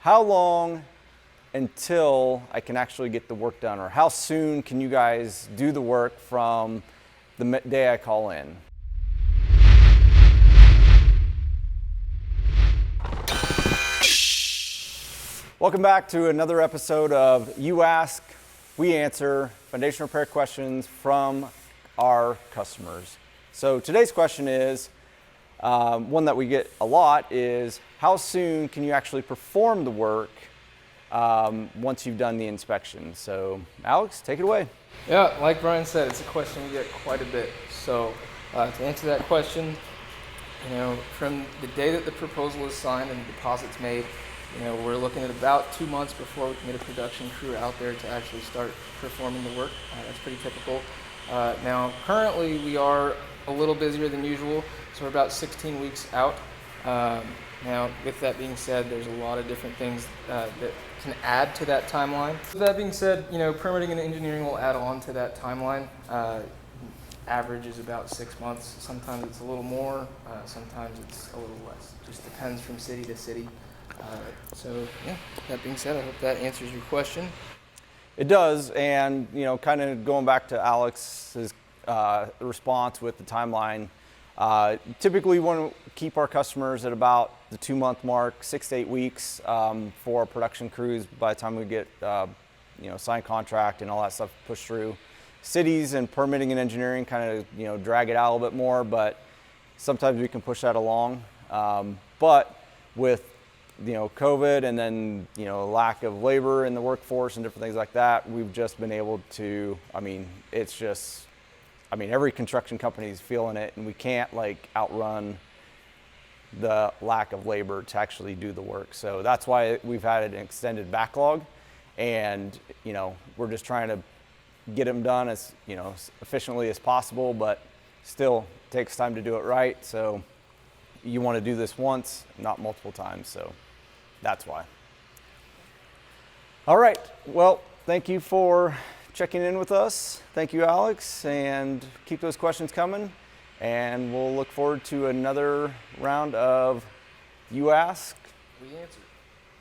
How long until I can actually get the work done, or how soon can you guys do the work from the day I call in? Welcome back to another episode of You Ask, We Answer, foundation repair questions from our customers. So today's question is, one that we get a lot is, how soon can you actually perform the work once you've done the inspection? So Alex, take it away. Yeah, like Brian said, it's a question we get quite a bit. So to answer that question, from the day that the proposal is signed and the deposit's made, we're looking at about 2 months before we can get a production crew out there to actually start performing the work. That's pretty typical. Now, currently we are a little busier than usual, so we're about 16 weeks out. Now, with that being said, there's a lot of different things that can add to that timeline. With that being said, permitting and engineering will add on to that timeline. Average is about 6 months. Sometimes it's a little more, sometimes it's a little less. Just depends from city to city. So yeah, that being said, I hope that answers your question. It does, and kind of going back to Alex's response with the timeline, typically we want to keep our customers at about the 2 month mark, 6 to 8 weeks for our production crews by the time we get signed contract and all that stuff pushed through. Cities and permitting and engineering kind of drag it out a little bit more, but sometimes we can push that along. But with COVID and then lack of labor in the workforce and different things like that, we've just been able to, every construction company is feeling it, and we can't outrun the lack of labor to actually do the work. So that's why we've had an extended backlog, and we're just trying to get them done as efficiently as possible, but still takes time to do it right. So you want to do this once, not multiple times. So that's why. All right. Well, thank you for checking in with us. Thank you, Alex, and keep those questions coming. And we'll look forward to another round of You Ask, We Answer.